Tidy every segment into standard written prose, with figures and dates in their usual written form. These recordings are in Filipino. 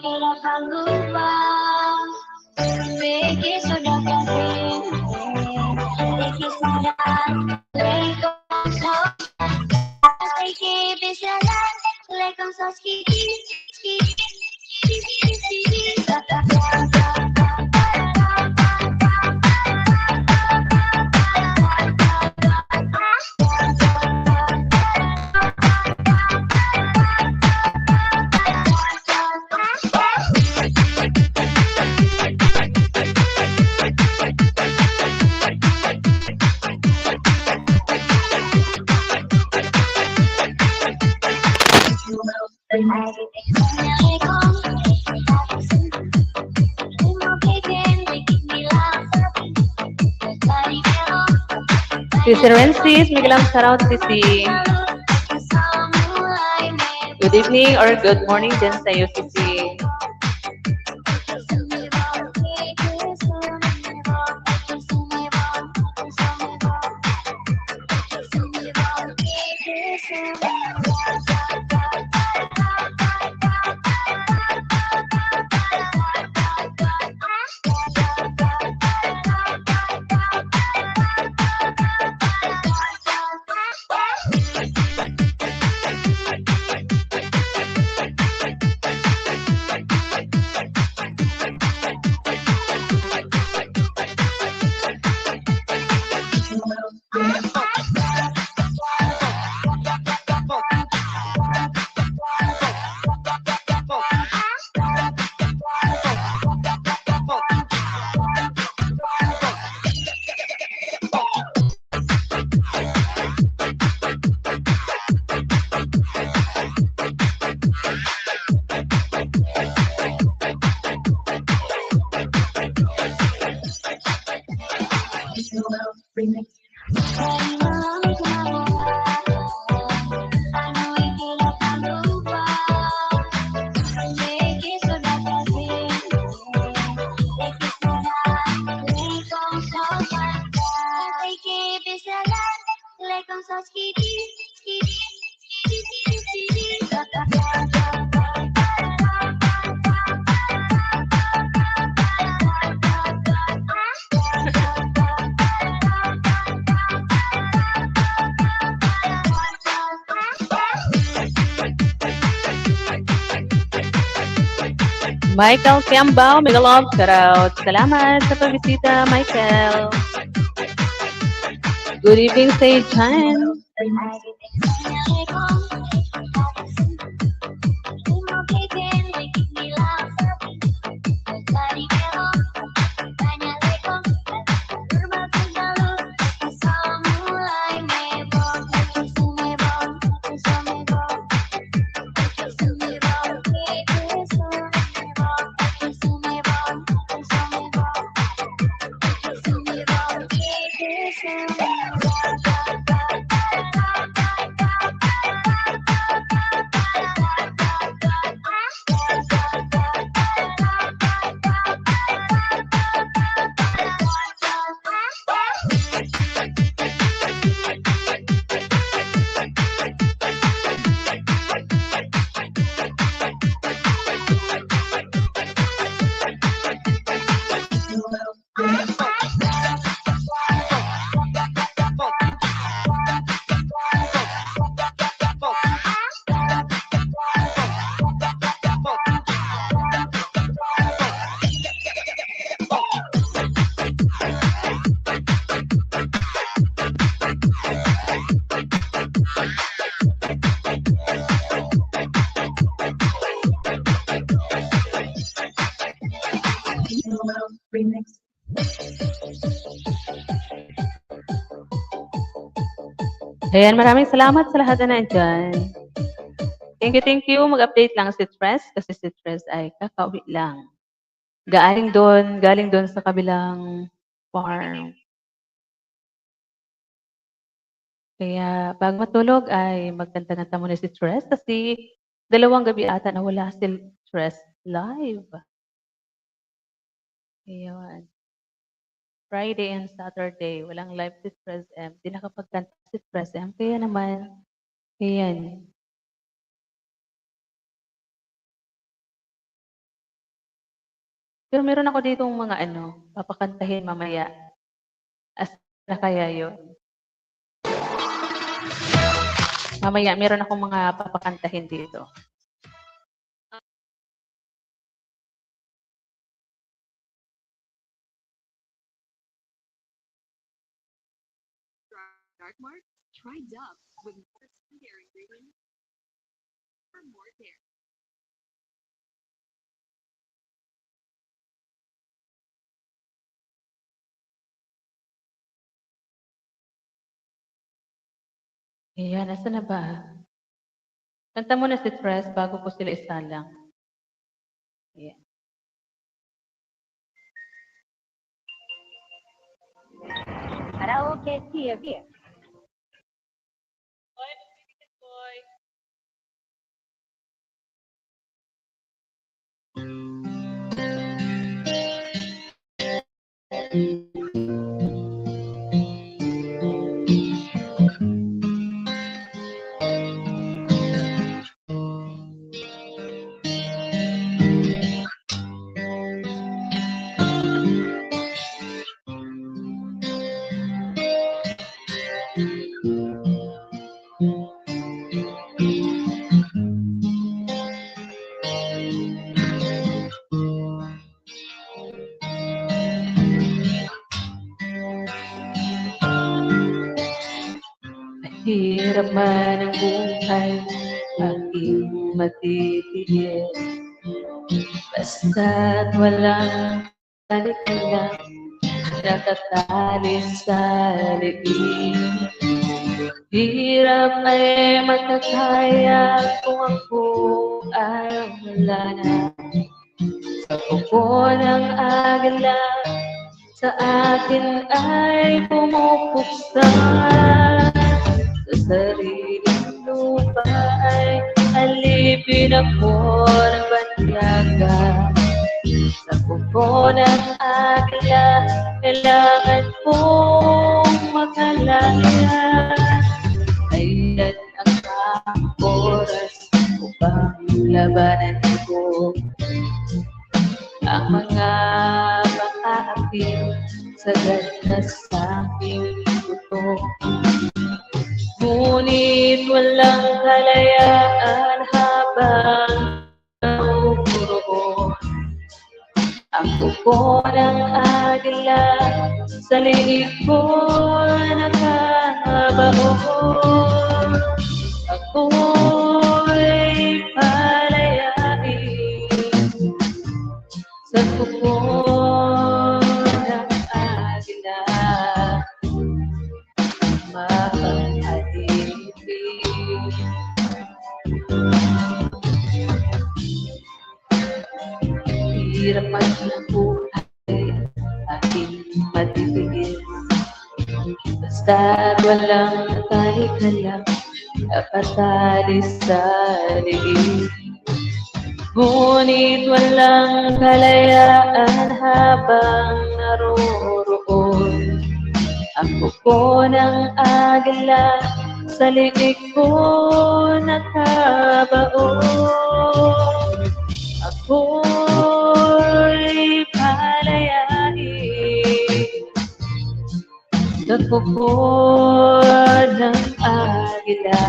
kailangan lubang Beki sudah kering Beki sudah Lekong sos Beki bisa lang Lekong sos kiki Kiki Sisi Rensis, Miguelang shoutout Sisi. Good evening or good morning dyan sa'yo, Sisi. Michael Kiambao, Megalog, shoutout. Salamat sa pagbisita, Michael. Good evening, say Chan. Ayan, maraming salamat sa lahat na nandyan. Thank you. Mag-update lang si Tres kasi si Tres ay kakauwi lang. Galing doon sa kabilang farm. Kaya bago matulog ay magkanta-kanta muna si Tres kasi 2 gabi ata na wala si Tres live. Ayun. Friday and Saturday, walang live si Tres M. Di nakapagkanta si Tres M. Kaya naman, ayan. Pero meron ako ditong mga papakantahin mamaya. Na kaya yun? Mamaya, meron akong mga papakantahin dito. Dark Mart, try Dove with more skincare ingredients for more care. Ayan, nasa na ba? Kanta mo na si Tres bago ko sila isalang. Ayan. Karaoke TV. Hirap man ang buhay, aking matitigil. Basta't walang kalikala, nakatali sa liig. Hirap ay makakaya kung ako ay wala na. Sa kuko ng agila, sa akin ay pumupuksa. Sa sariling lupa ay alipin ako ng banyaga. Sa kuko ng agila, kailangan kong makalaya. Ayan ang oras upang labanan ko ang mga pang-aapi sa ganda sa aking puto. Ngunit walang kalayaan habang naupuroon. Ang kuko ng agila sa liig ko nakabaon. Ako'y palayain sa kuko ng agila. Mapag-alipin. Hirap man ang buhay, aking matibigin. Basta't walang kalikala, napatali sa liig. Ngunit walang kalayaan habang naroroon. Ang kuko ng agila sa liig ko nakabaon. Ako'y palayain sa kuko ng agila.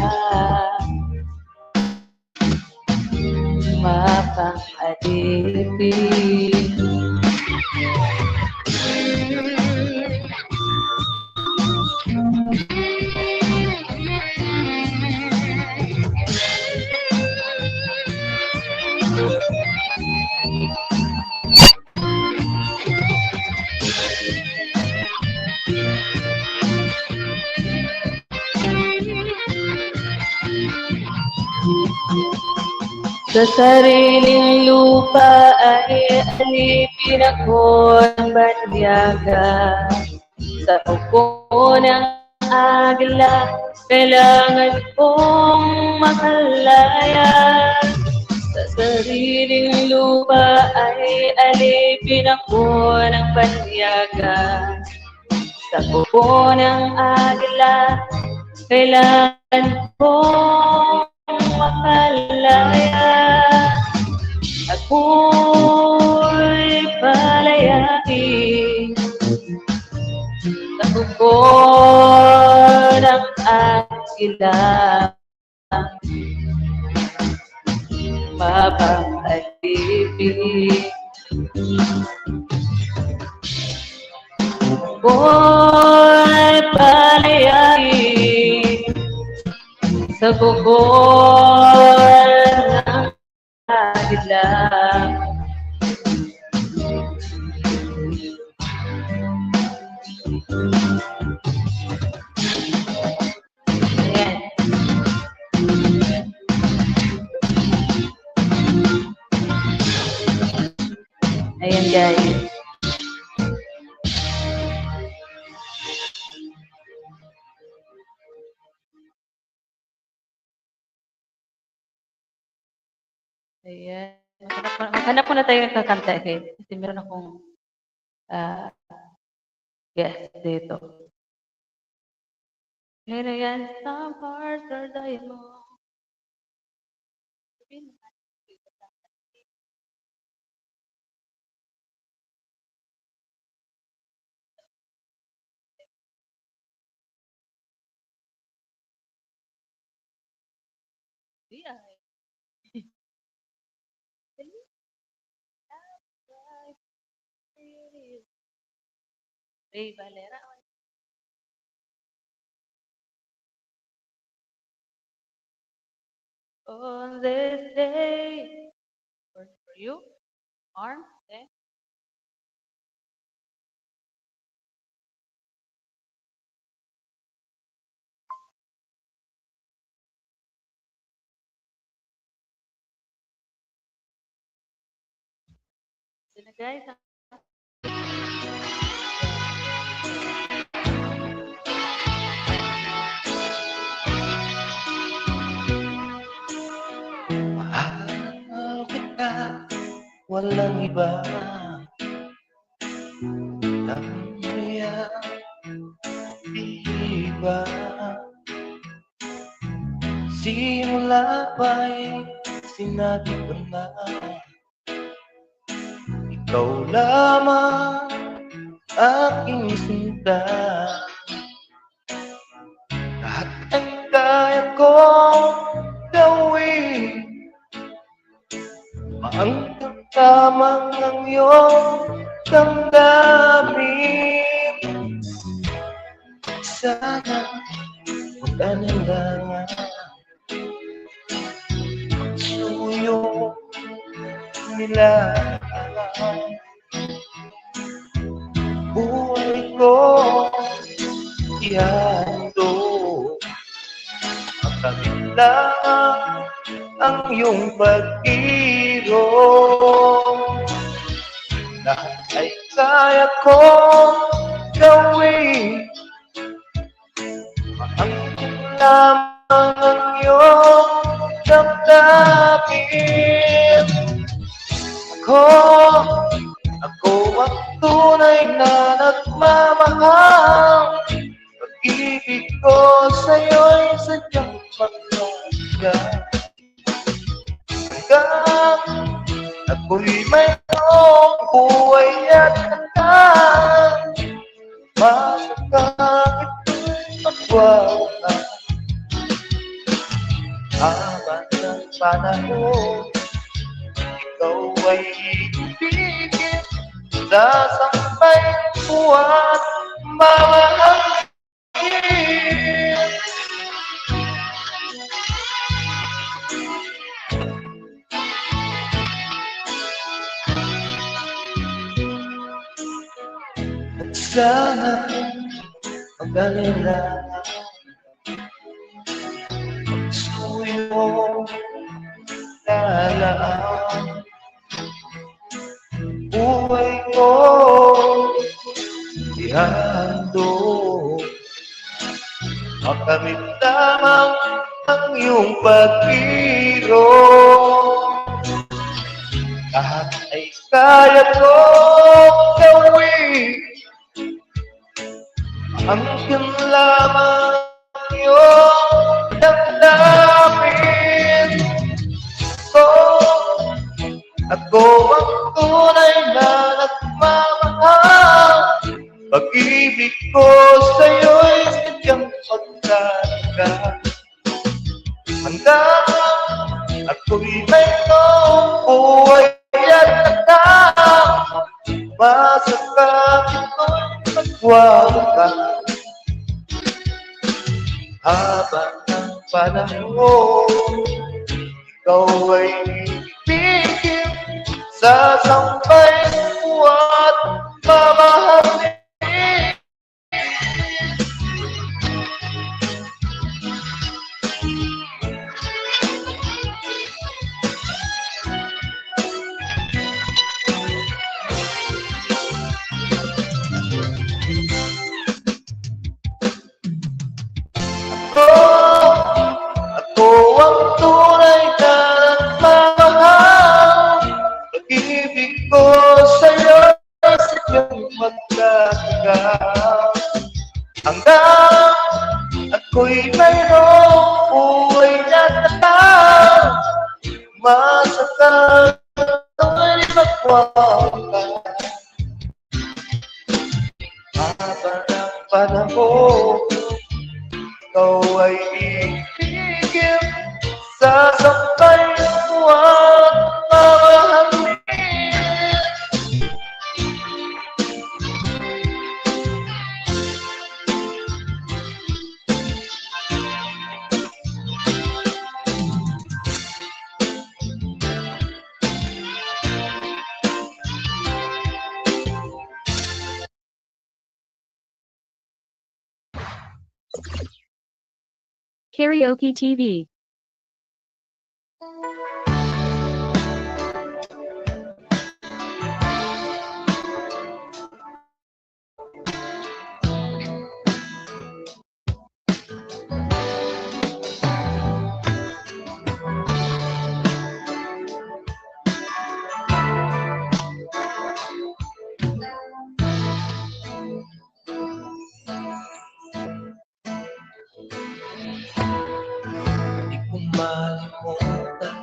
Mapang-alipin. Sa sariling lupa ay alipin ako ng banyaga. Sa upo ng agila, kailangan kong makalaya. Sa sariling lupa ay alipin ako ng banyaga. Sa upo ng agila, kailangan kong makalaya. Ako'y palayain sa bukod ng agila. Mapapag-ibig ako'y palayain sa bukod ng agila. Ayan. Ayan guys. Ayan. Maghanap muna tayo ng kakanta guys. Kasi meron akong guest dito. Ayan, ayan. Some hearts are diamond. Yeah. Ray Valera. On this day, for you, arm, eh? Sila guys, Mahal kita, walang iba. Namaya, iba. Simula pa'y sinabi ko na ikaw lamang aking sinta. Lahat ay kaya kong gawin, maangkat lamang ang iyong damdamin. Sana huwag alinlangan, suyo nila buhay ko ihandog. Makamit lang ang iyong pag-ibig. Lahat ay kaya kong gawin, maangkin lamang ang iyong damdamin. Ako ang tunay na nagmamahal. Pag-ibig ko sa'yo'y sadyang pagkakas. Hanggang ako'y mayroong buhay at hanggang masakang ito'y magwawakas. Habang ng panahon, ikaw ay ibigin, sasampay ko at mamahal. At sana mag-alala, suyo lalaan. Buhay ko ihandog, makamit lamang ang iyong pag-ibig. Lahat ay kaya kong gawin, maangkin lamang ang iyong damdamin. Ako ang tunay na nagmamahal. Pag-ibig ko sa'yo'y sadyang pagkakita. Hanggang ako'y mayroong buhay at tatang, masakang ito'y magwawakas. Habang ang panahon, ikaw ay ibigin, sasambay mo at mamahalin. Ako ang tunay na nagmamahal. Pag-ibig ko sa'yo ay sadyang magkakagal. Hanggang ako'y mayroong buhay na tatang, masakang ako'y magwawakas. Habang ang panahon, ikaw ay ibigin, sasambay mo at mamahalin. Karaoke TV. Di ko malimutan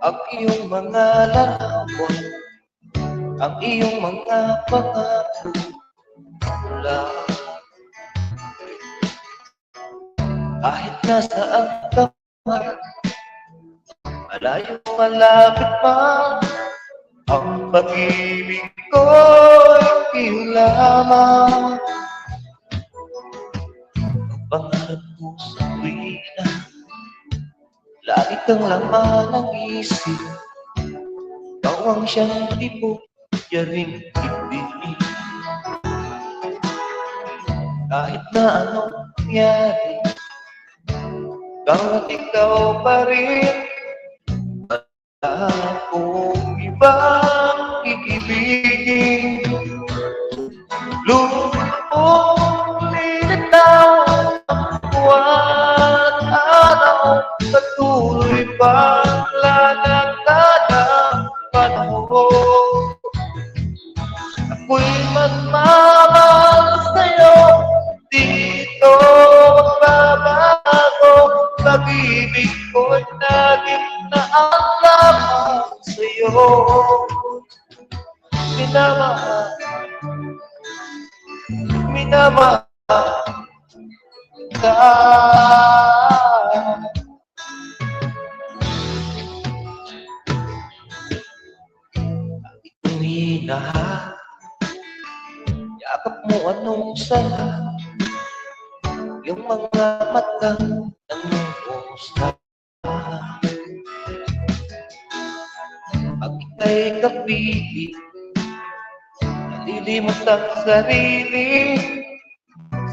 ang iyong mga larawan, ang iyong mga pangako mula. Kahit nasaan ka man, malayo malapit man, ang pag-ibig ko'y iyong lamang. Ang pangarap ko sa tuwina, lagi kang laman ng isip. Ikaw ang siyang tibok, yaring ibig. Kahit na anong nangyari, ikaw at ikaw pa rin. Wala akong ibang iibigin. Lumulitaw ang buwan araw, patuloy pang lalakad ang panahon. Ako'y magmamahal sa'yo, dito magbabago. Pag-ibig ko'y laging naaalaman sa'yo. Minamahal, minamahal ka. Itong hinahanap, yakap mo anong sarap, yung mga matang nangungusta. Pag ika'y kapilit, nalilimot ang sarili.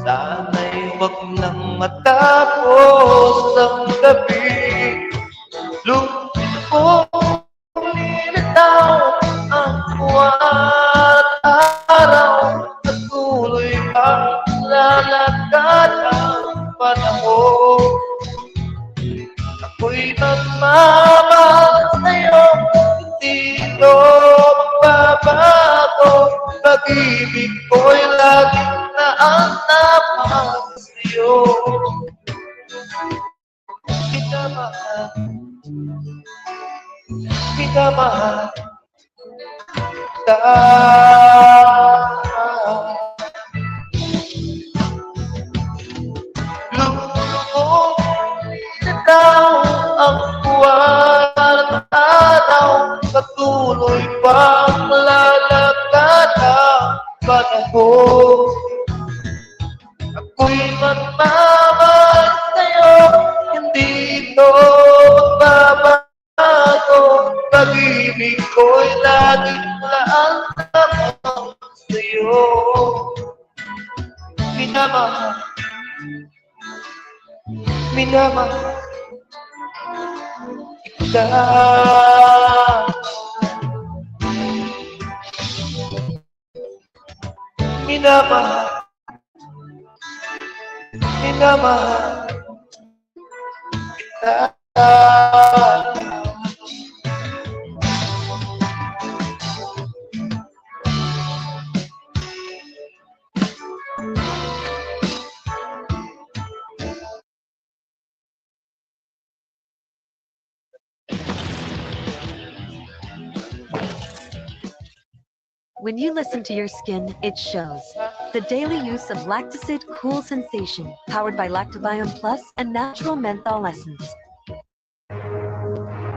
Sana'y wag lang matapos ang gabi. Lumilitaw ang buwan araw, patuloy ang lalakad ang panahon. Ako'y magmamahal sa'yo, hindi ito magbabago. Pag-ibig ko'y laging naanapang sa'yo. Minamahal, minamahal kita. Lulubog na daw ang buwan at araw, patuloy pang lalakad ang panahon. Ako'y magmamahal sa'yo, hindi ito babago. Pag-ibig ko'y laging laan lamang sa'yo. Minamahal, minamahal kita. Minamahal, minamahal kita. When you listen to your skin, it shows. The daily use of Lactacid Cool Sensation, powered by Lactobiome Plus and natural menthol essence.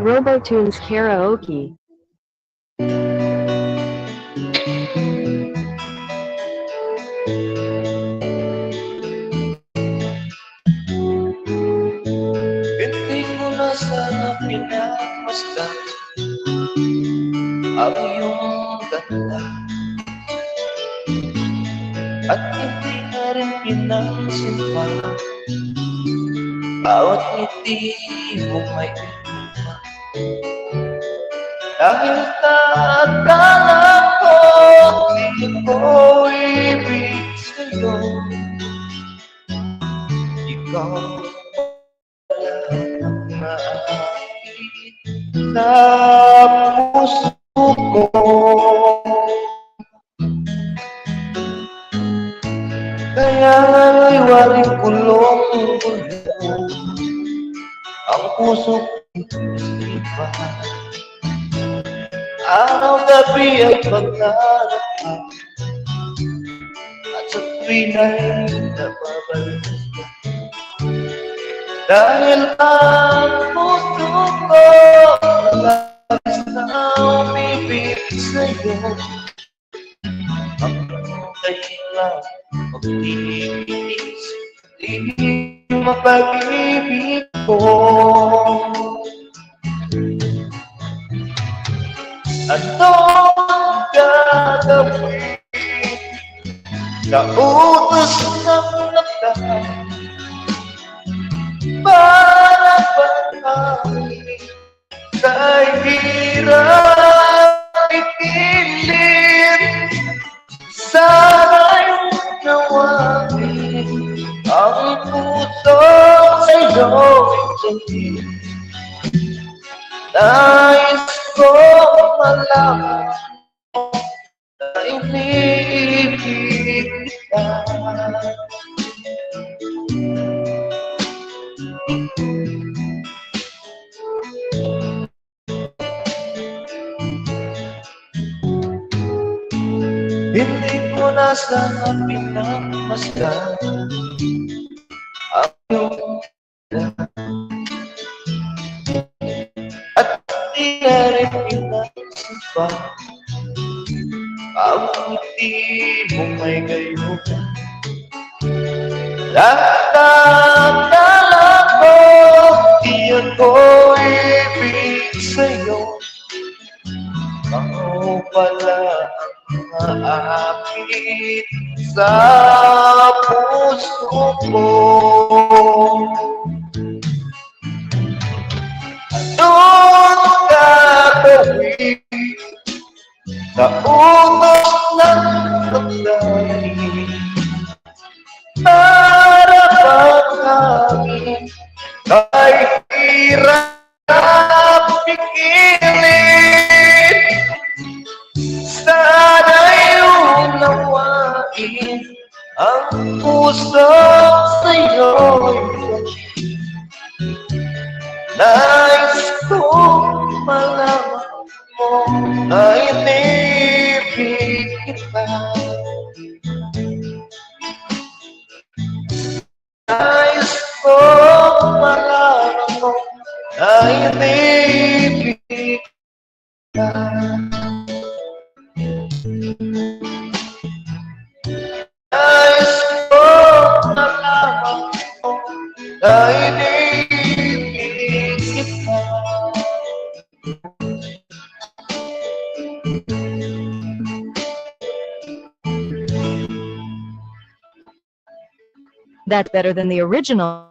Robotunes Karaoke. Hindi ko na sana pinagmasdan ang iyong ganda, at hindi na rin pinansin pa bawat ngiti mo may iba. Dahil sa akala ko di ko ibig sa'yo, ikaw wala ang naakit sa puso ko. Kaya nga'y waring kulong-kulong ang puso ko'y iba. Araw-gabi ay pagdarap ka, at sa tuwin ay nababalik ka. Dahil ang puso ko labis na umibig sa'yo, ang dahilan magtitiis di mapag-ibig ko. Ano ang gagawin sa utos ng lakad para pag-amin kay hirap ipilit? Sana'y nawain ang puso sa'yo'y tinig. Nais ko malaman na iniibig kita. Hindi ko na sana pinagmasdan ang iyong ganda, at di na rin pinansin pa ang ngiti mo may gayuman. Lahat ng akala ko di ako ibig sa'yo, ako pala ang maakit sa puso ko. Anong gagawin sa utos ng damdamin para pag-amin ay hirap pigilit? Sana'y unawain ang puso sa'yo'y nais kong malaman ay inibig kita. Nais ko malaman mo ay inibig kita. Nais ko malaman mo ay inibig kita. That's better than the original.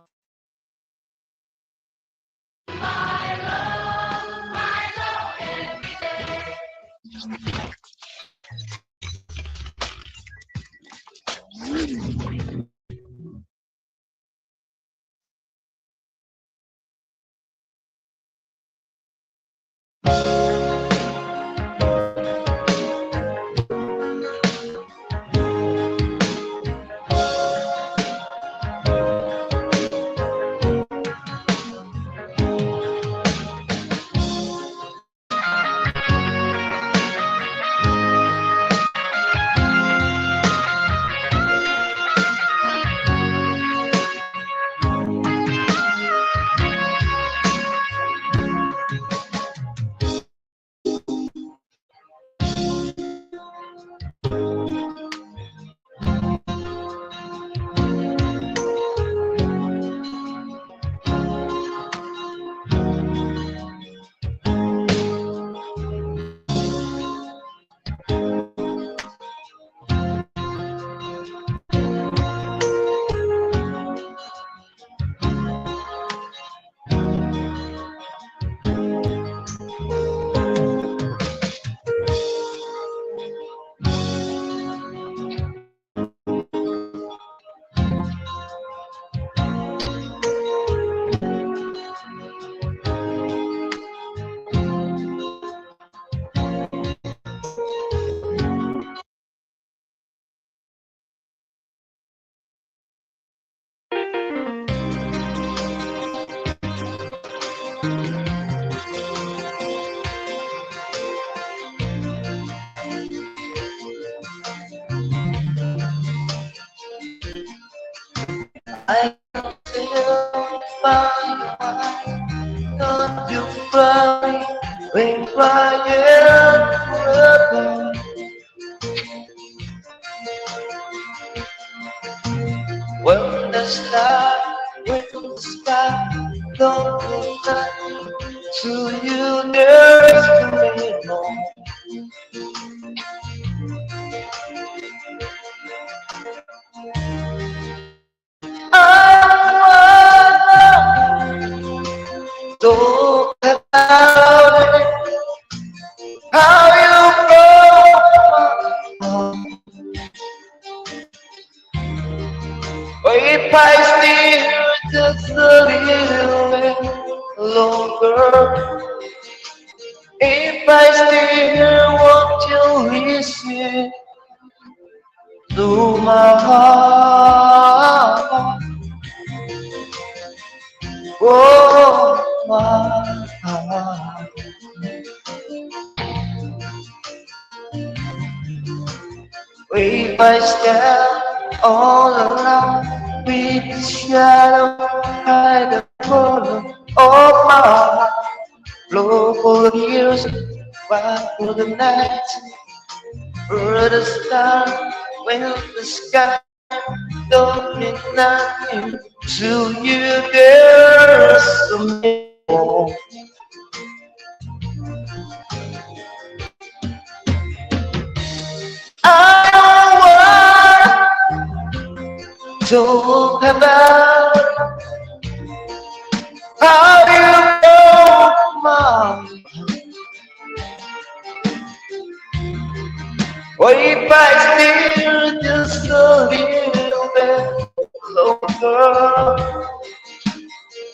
I still find not you cry when crying forever. When the sky don't look like to you, there's no more. Talk about it, how you broke my heart. If I stay here just a little bit longer, if I stay here, won't you listen to my heart? Oh, my heart. If I stand all alone with the shadow hide the corner of my heart, blow for the years, fight for the night, for the star, when the sky don't mean nothing to you, there's some more. I want to talk about how you broke my heart. Or if I still just a little bit longer,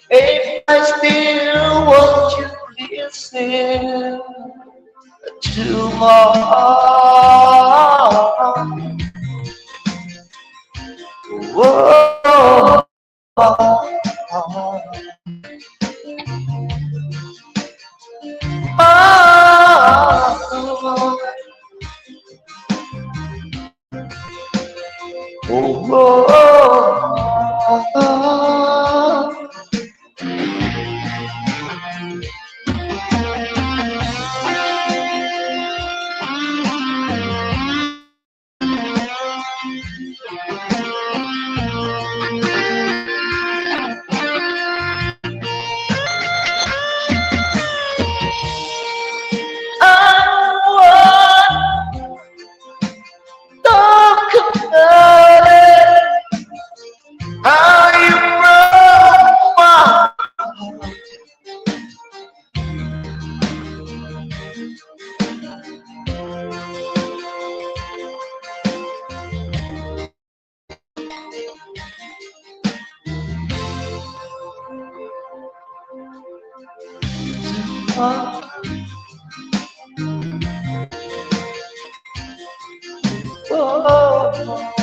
if I still want you listen to my heart. Whoa, Talk about it. How you broke my heart. Oh,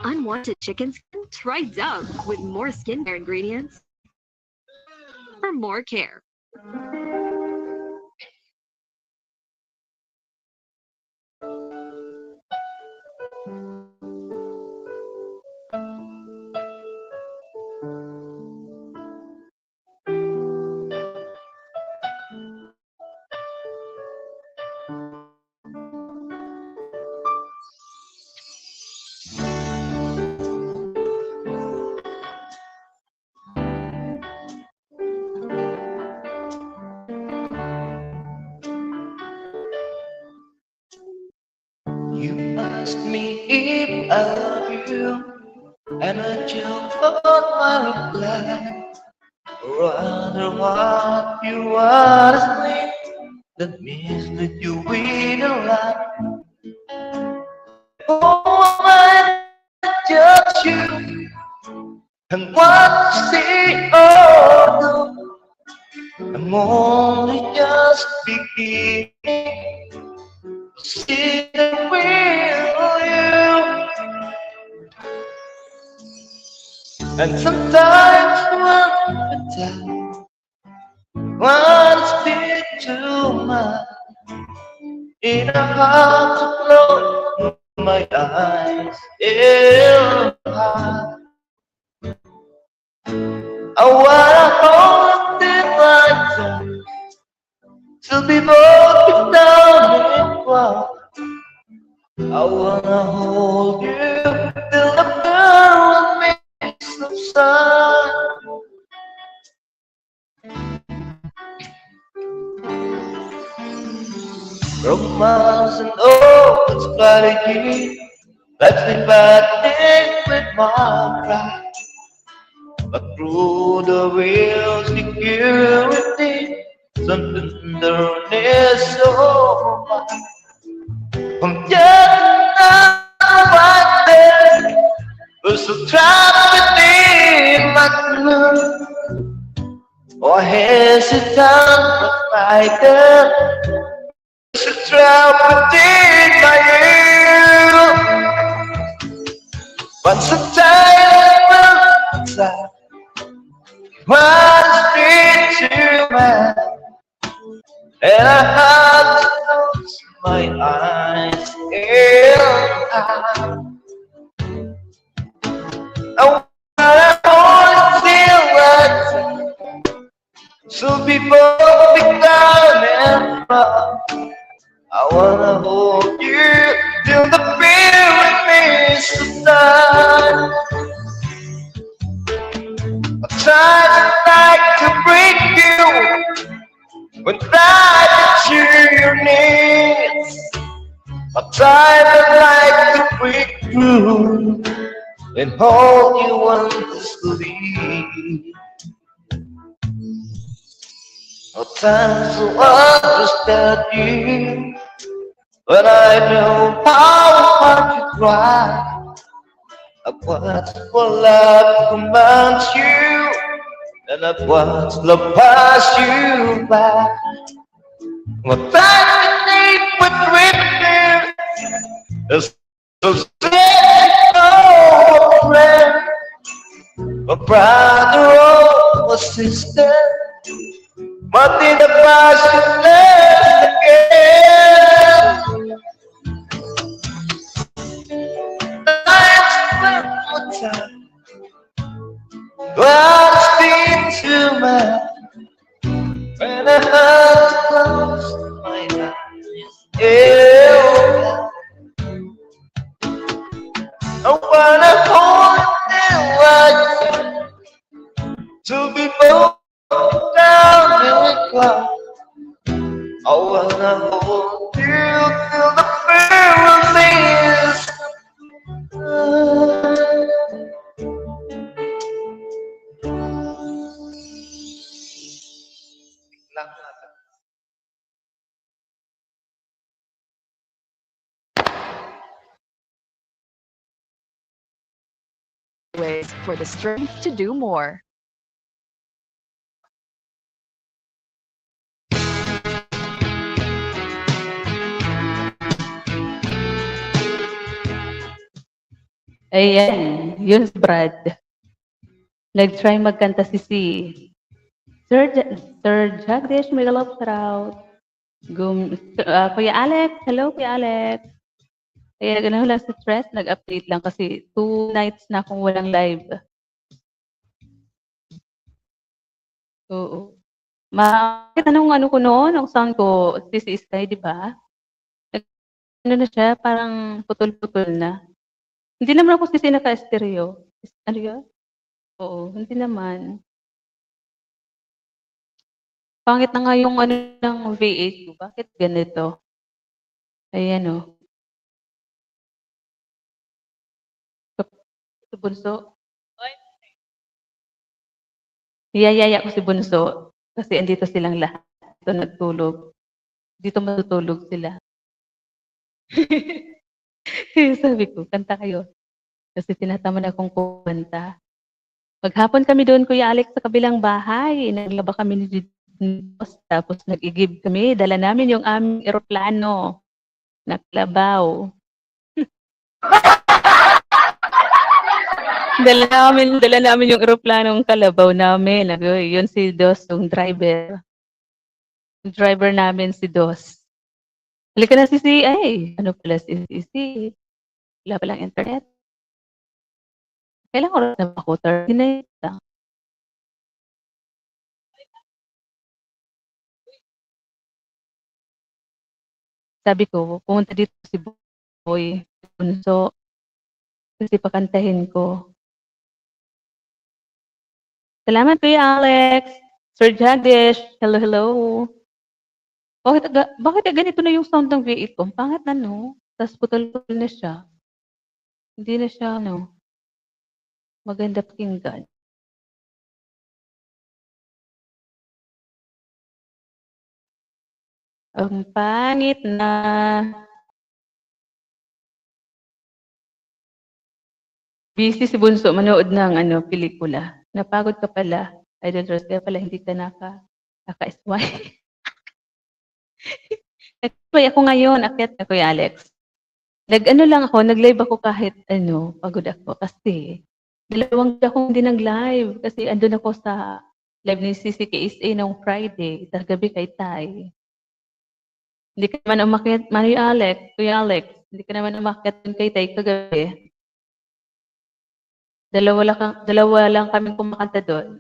Unwanted chicken skin? Try Dove with more skincare ingredients for more care. you asked me if I love you, and I just thought my reply. Rather what you honestly, that means that you really like. Oh, I judge you, and what you say or do, I'm only just beginning to see the real you. And sometimes when it's been too much, in a heart to close my eyes ill high. I wanna hold it like that, till be broken down and quiet. I wanna hold you till the girl makes no sign. Romance and all its strategy, let's be battling with my pride. But through the real security, something underneath so much. I'm just not right there, but so trapped within my clue. Or hesitant, but frightened, so trapped within my will. But sometimes I was straight to man, and I had to close my eyes and I wanna feel like so people be down and rough. I wanna hold you waste of time. I tried to bring you when I share your needs. I tried to break through and hold you endlessly. No time to understand you, but I know how hard you try. I've watched for love commands you, and I've watched love pass you by. No time to need with witness, as so say no, a friend, a brother or a sister. But in the past you left again. Time's one more time. But it's been too much. When I had to close my eyes, yeah. I wanna hold you right to be both down and cry. I wanna hold you till the fear is. Ways for the strength to do more. Ayan, yun si Brad. Nag-try magkanta Sir Jagdish Migalop Trout. Kuya Alex, hello Kuya Alex. Kaya gano'n lang sa stress, nag-update lang kasi 2 nights na akong walang live. Oo. Anong ano ko noon, ang sound ko, si Sky, di ba? Ano na siya, parang putol-putol na. Hindi naman ako sisi naka-stereo. Ano yun? Oo, hindi naman. Pangit na nga yung ano ng V8 ko. Bakit ganito? Ayan o. Si Bunso. Niyayaya ko si Bunso. Kasi andito silang lahat. Dito nagtulog. Dito matutulog sila. Kaya sabi ko, kanta kayo. Kasi tinataman akong kumanta. Maghapon kami doon, Kuya Alex, sa kabilang bahay. Naglaba kami ni Diyos. Tapos nag-igib kami. Dala namin yung aming eroplano. Naklabaw. Dala namin yung eroplanong kalabaw namin. Yun si Dos, yung driver. Yung driver namin si Dos. Halika na Sisi. Ay, ano pala si Sisi? Wala palang internet. Kailang oras na ba ako? 30 na lang. Sabi ko, pumunta dito si Boy. Bunso. Kasi pakantahin ko. Salamat Kuya Alex. Sir Jagdish. Hello, hello. Bakit ganito na yung sound ng V8 ko? Pangit na, no? Tapos putol-putol na siya. Hindi na siya, no? Maganda pakinggan. Ang pangit na. Busy si Bunso manood ng pelikula. Napagod ka pala. Idol Rose, kaya pala hindi ka naka-SY. Nag-SY ako ngayon, akyat na Kuya Alex. Nag-live ako kahit pagod ako. Kasi, 2 akong hindi nag-live. Kasi andun ako sa live ni CCKSA nung Friday. Sa gabi kay Tay. Hindi ka naman umakyat, Kuya Alex, hindi ka naman umakyat dun kay Tay kagabi. Dalawa lang kaming kumakanta doon.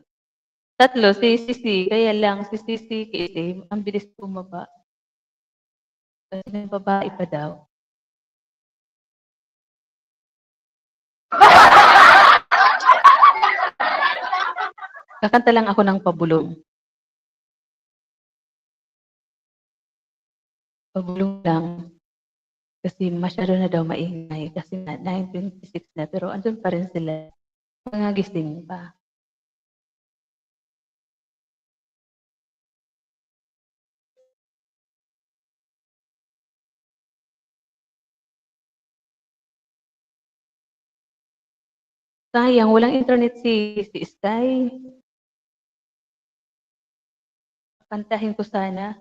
3, si Sisi, kaya lang si Sisi kasi ang bilis bumaba. Kasi may babae pa daw. Kakanta lang ako ng pabulong. Pabulong lang. Kasi masyado na daw maingay. Kasi nga, 9:26 na. Pero andun pa rin sila. Mga gising pa. Sayang, walang internet si Sky. Kantahin ko sana.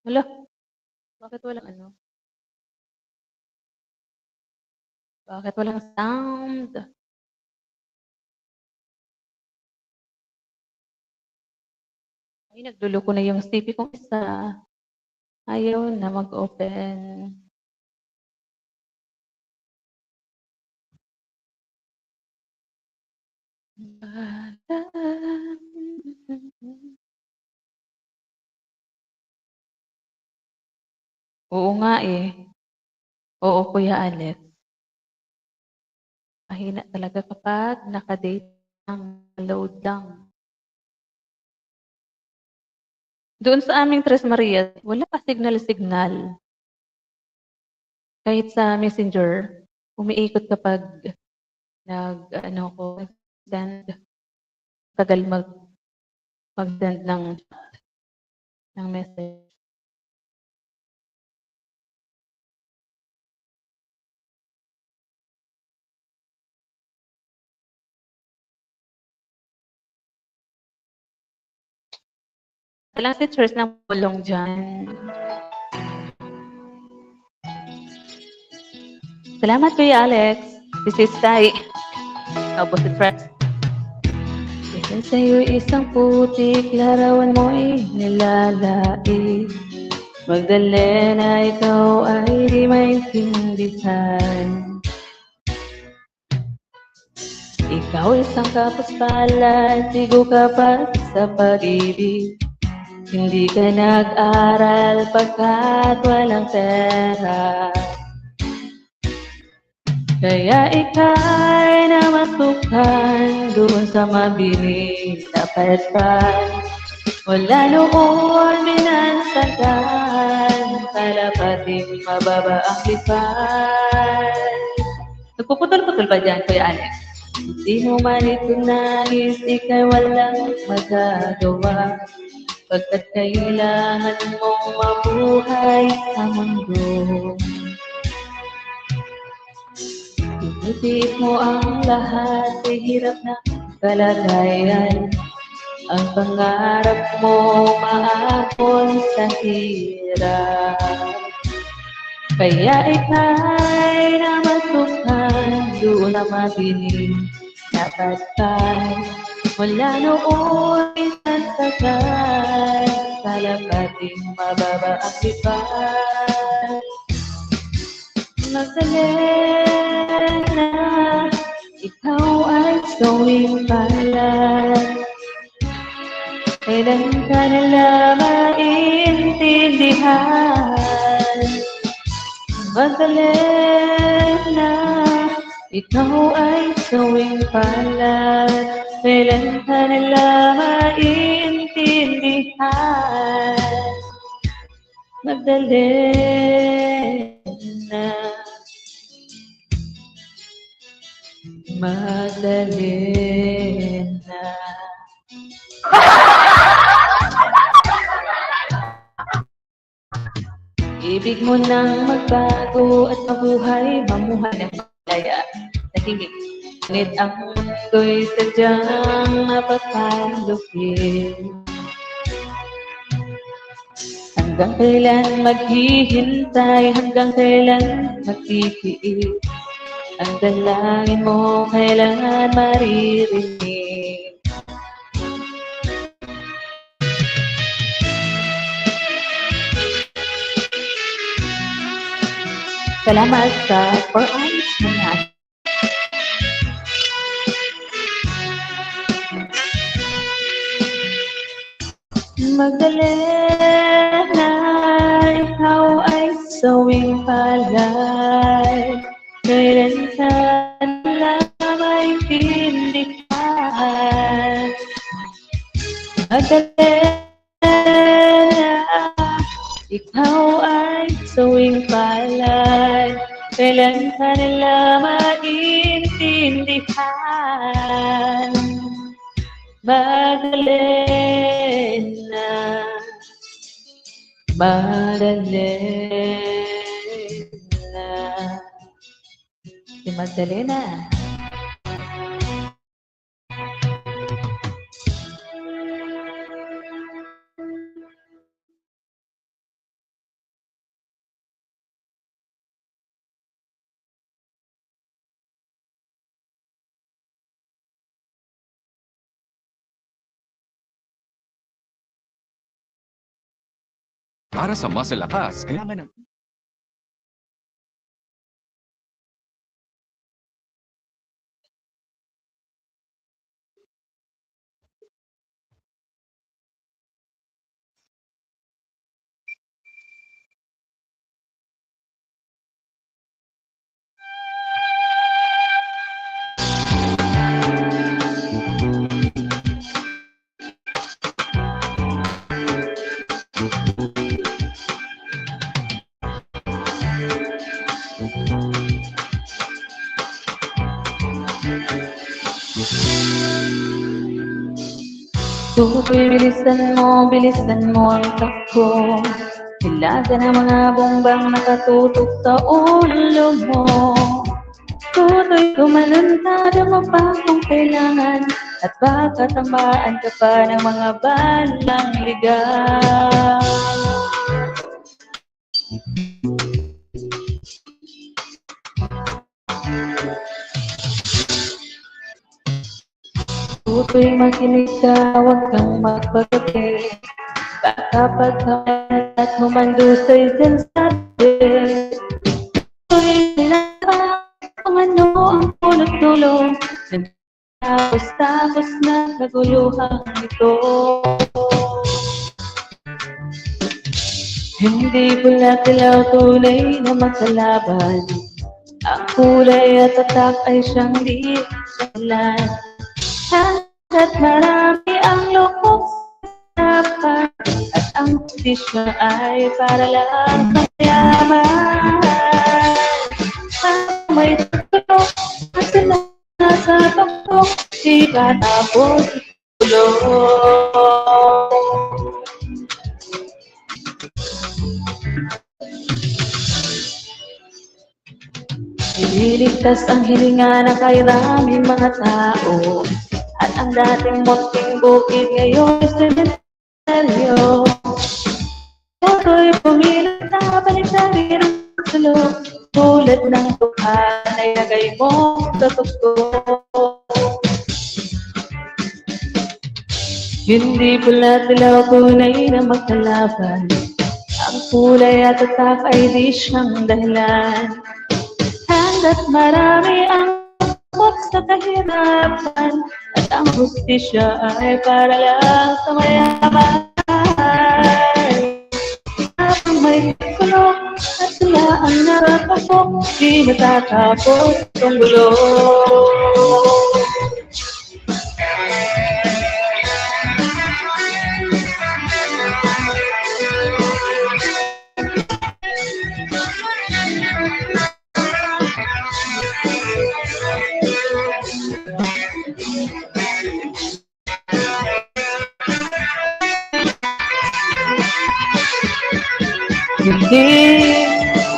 Hala, bakit walang ano? Bakit walang sound? Ay, nagluloko na yung CP kong isa. Ayaw na mag-open. Oo nga eh. Oo, Kuya Alex. Mahina talaga kapag naka-date ng load lang. Doon sa aming Tres Marias, wala pa signal-signal. Kahit sa Messenger, umiikot kapag nag-ano ko, send, tagal mag-send ng message. Walang teachers ng bulong dyan. Salamat, Kuya Alex. This is Sai. Tapos si Fred. Isa sa'yo isang putik, larawan mo'y nilalait. Magdalena, ikaw ay di maintindihan. Ikaw isang kapuspalad, tigo ka pa sa pag-ibig. Hindi ka nag-aral pagkat walang pera. Kaya ika'y namasukan doon sa mabilis na petran. Wala noon binansagan, kalapating mababa ang lipan. Nagpuputol-putol ba dyan, Kuya Alex? Hindi mo man ito nais, ika'y walang magagawa. Pagkat kailangan mong mabuhay sa mundo. Ipitit mo ang lahat, ay hirap na kalagayan. Ang pangarap mo maahon sa hirap. Kaya ika'y namasukan doon na mabilis na patay. Wala noon isasagay, kalapating mababa ang lipan. Magdalena, ikaw ay sawing palad. Kailan ka nila maintindihan? Magdalena, ikaw ay sawing palad. Kailan ka nila maintindihan? Magdalena, Magdalena. Ibig mo nang magbago at mabuhay, mamuhay ng malaya. Tahimik, ngunit ang mundo'y sadyang napapalupin. Hanggang kailan maghihintay, hanggang kailan magtitiis. Ang dalangin mo kailangan maririnig. Salamat sa 4 hours na yan. Magdalena, ikaw ay sawing palay. Kailan ka lang maintindihan? Magdalena, ikaw ay sawing palay. Kailan ka nila maintindihan? Magdalena, Magdalena. Si Magdalena. Para sa mas lakas, kailangan ng... Tukoy, bilisan mo ang takbo. Hilaga ng mga bombang nakatutok sa ulo mo. Tutoy, kumalantado mo pa kung kailangan. At baka tamaan ka pa ng mga balang ligaw. Tutoy, makinig ka, huwag kang magpagabi. Baka pagkalat at humandusay dyan sa atin. Tutoy, nila kung ano ang pulot-dulo. Tapos na kaguluhan ito. Hindi pula tilaw tunay na magkalaban. Ang kulay at tatak ay siyang di salan. Hanggat marami ang lukok sa dapat at ang pustisya ay para lang sa mayaman. May tulog at sila nasa tuktok, di katapos tulog. Ililigtas ang hilinga ng kairaming mga tao. At ang dating munting bukid ngayon ay sementeryo. Tutoy, pumilit na balik-balik ng sulok. Tulad ng tuhan ay lagay mo sa tuktok. Hindi pula tilaw tunay na magkalaban. Ang kulay at tatak ay di siyang dahilan. Hanggat marami ang bukod sa kahirapan at ang hustisya ay para lang sa mayaman. Habang may kulong at sila ang nakakapok, di matatapos ang gulo.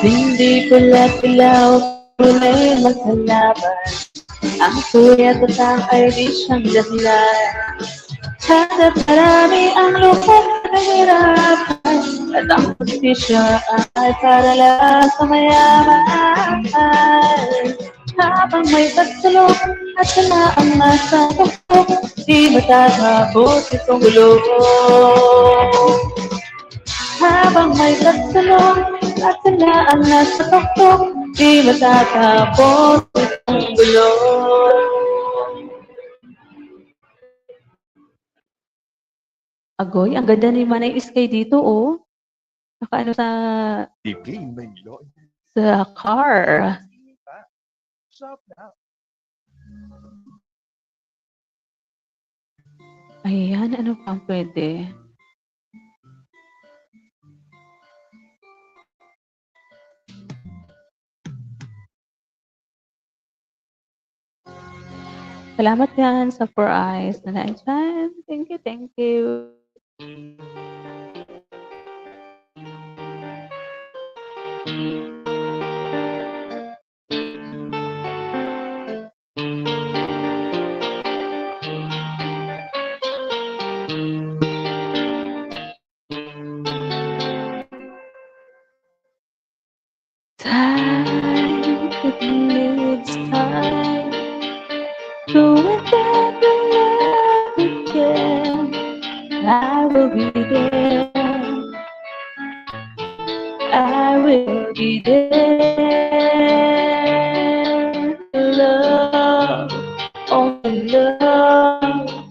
Hindi pula tilaw, kulay magkalaban. Ang kulay at tatak ay di siyang dahilan. Hanggat marami ang lukok na kahirapan at ang hustisya ay para lang sa mayaman. Habang may pagsulok at sila ang nasa tuktok, di matatapos itong gulo. Habang may pagsulok at sila ang nasa tuktok, di matatapos itong gulo. Agoy, ang ganda ni Manay Iskay dito, oh. Nakaano sa car. Ayan, ano pang pwede? Salamat yan sa 4 Eyes na nandyan. Thank you, thank you. Time, it needs time to without the love again. I will be there. I will be there. Love, only love.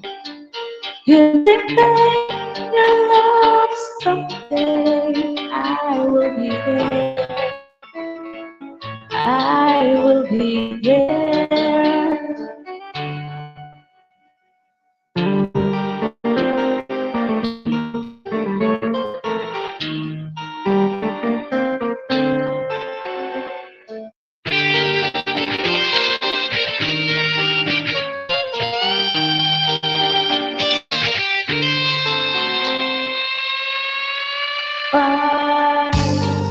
You think your love someday. I will be there. I will be there. Bye,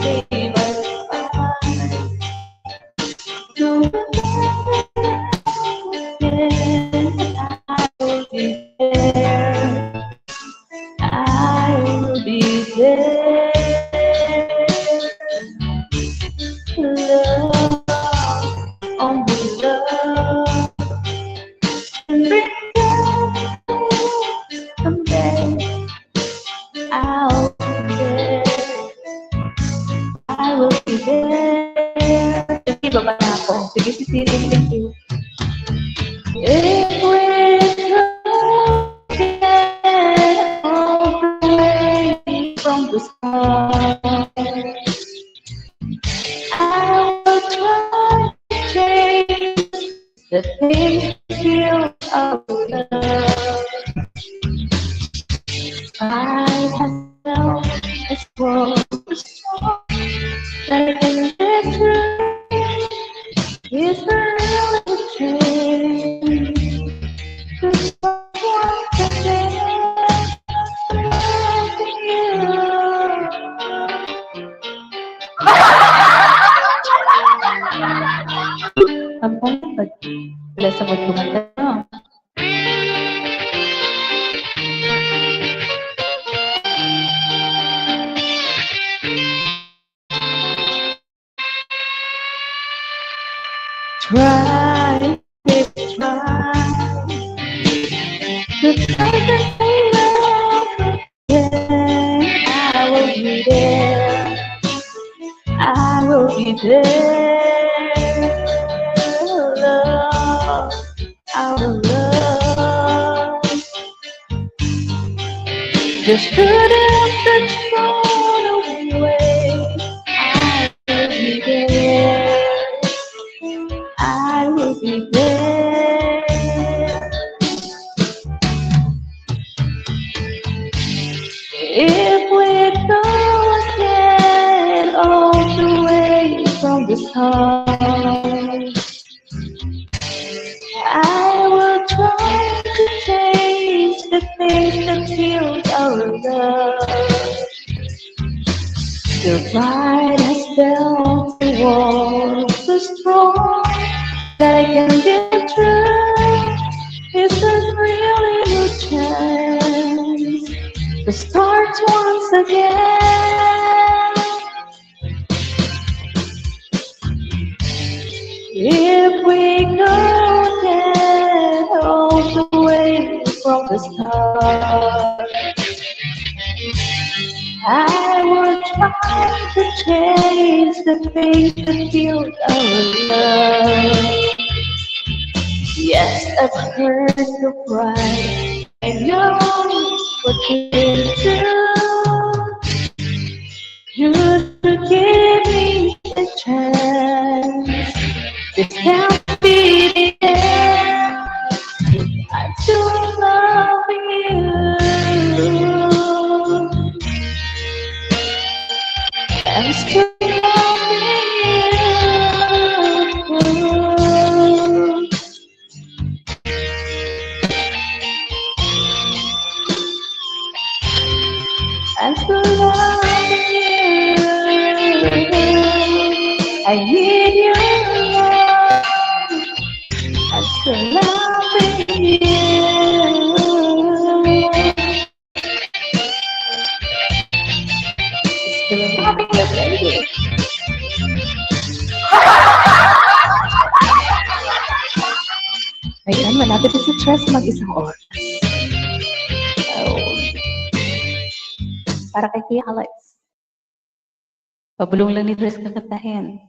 baby, bye. To I will be there. I will be there. Love, only love. And bring someday. I'll be there. I will be there. Sige, baba na ako. Sige, thank you. If we get all the way from the start, I will try to change the things you feel of love. I myself is strong that I can get through. It's a real change. Just want to dance with you. Ang pangit, wala sa magkumanta. Try, baby, try to take the pain off again. I will be there. I will be there. Love, our love. Just put up the phone away. I will be there. I will be there. If we go again all the way from the start, I will try to change the things that fuel our love. The pride has built the walls so strong that I can get through. It's a really good chance to start once again. If we go again all the way from the start, I will try to change the things that fuel our love. Yes, I've heard your cry, I know what you did do. You should give me a chance. This can't be the end. I'm still loving you. I'm still loving you. I'm still loving you. I need your love. I'm still loving you. Still loving you, baby. Ayan, malapit na si Tres mag-isang oras. Oh, para kay Kuya Alex. Pabulong lang ni Tres kakatahin.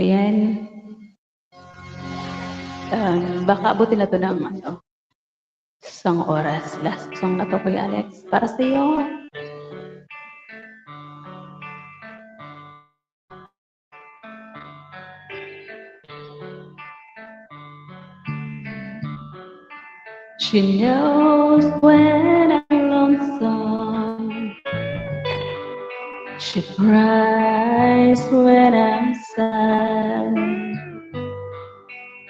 Ayan. Baka abutin na to ng isang oras. Last song na to, Kuya Alex. Para sa iyo. She knows when I'm lonesome. She cries when I'm sad.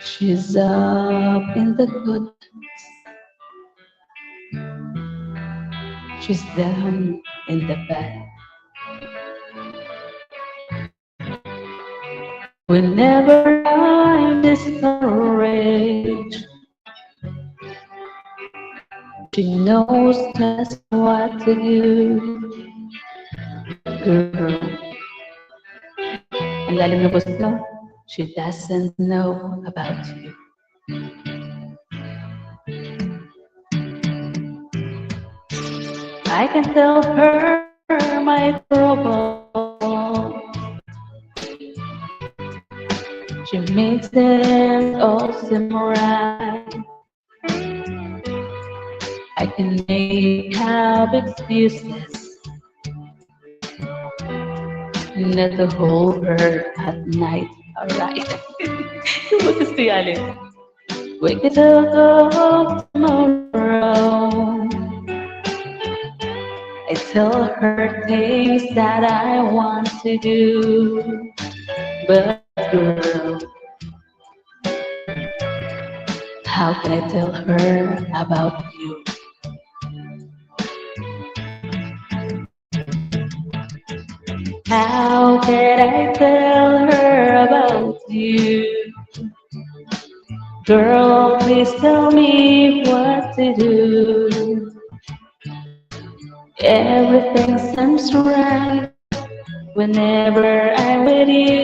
She's up in the good. She's down in the bad. Whenever I'm discouraged, she knows just what to do. Girl, ang lalim na puso, she doesn't know about you. I can tell her my trouble. She makes it all seem right. I can make up excuses, not to hold her at night. Alright. What is the Alex? Wake it up tomorrow. I tell her things that I want to do, but girl, how can I tell her about you? How can I tell her about you? Girl, please tell me what to do. Everything seems right whenever I'm with you.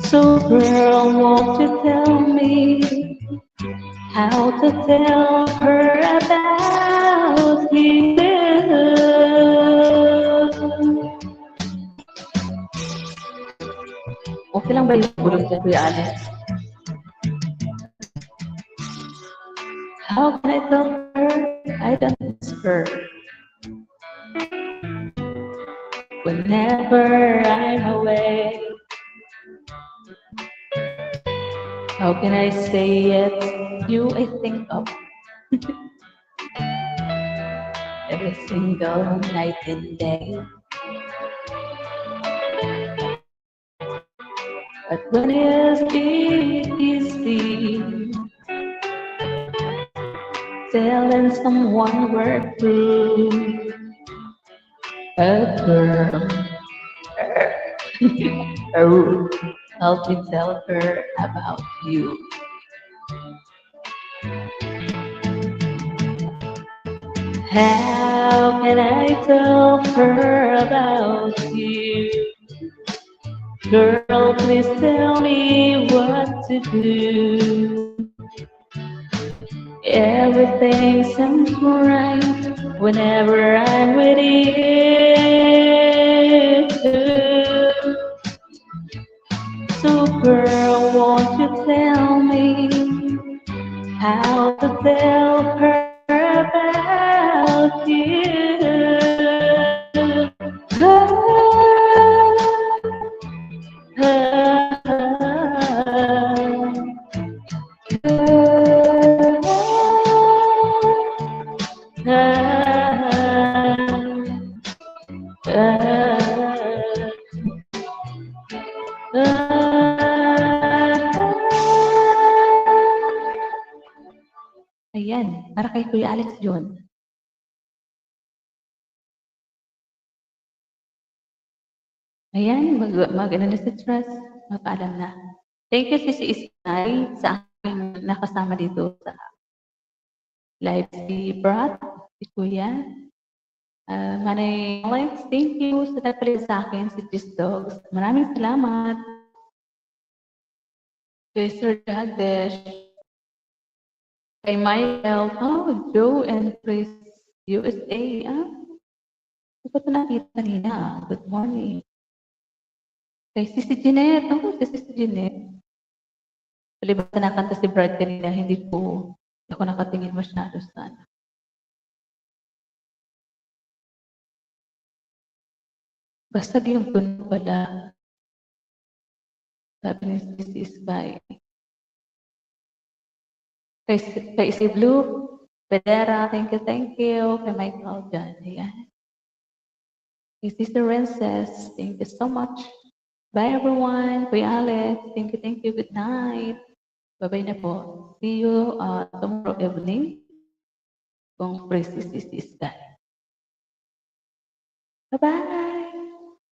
So girl, won't you tell me how to tell her about you? Okay lang ba yung bulong ka, Kuya Alex? How can I tell her I don't miss her? Whenever I'm away, how can I say it? You I think of every single night and day. But when it's easy, telling someone we're through, a girl, oh, help me tell her about you. How can I tell her about you? Girl, please tell me what to do. Everything seems right whenever I'm with you. So girl, won't you tell me how to tell her about you? Ayan, para kay Kuya Alex John. Ayan, ano na si Trust, mapaalam na. Thank you, Sisi Isay, sa aking nakasama dito sa live, si Brat, si Kuya. Manay Alex, thank you sa nagpalit sa akin, si Cheese Dogs. Maraming salamat. Kay Sir Jagdesh, kay Michael, Joe and Chris, USA. Hindi ko ito nakita kanina. Good morning. Kay Sisi Jeanette, si Sisi Jeanette. Palibas na nakanta si Brad kanina, hindi ako nakatingin masyado sa ano. Basta yung tunog pala. Sabi ni Sisi Isbay. Kay si Blue, Pedera, thank you. Kay Michael dyan, ayan. Kay Sister Rences, thank you so much. Bye everyone. Kuya Alex, thank you. Good night. Bye-bye na po. See you tomorrow evening. Kung praise is Bye-bye.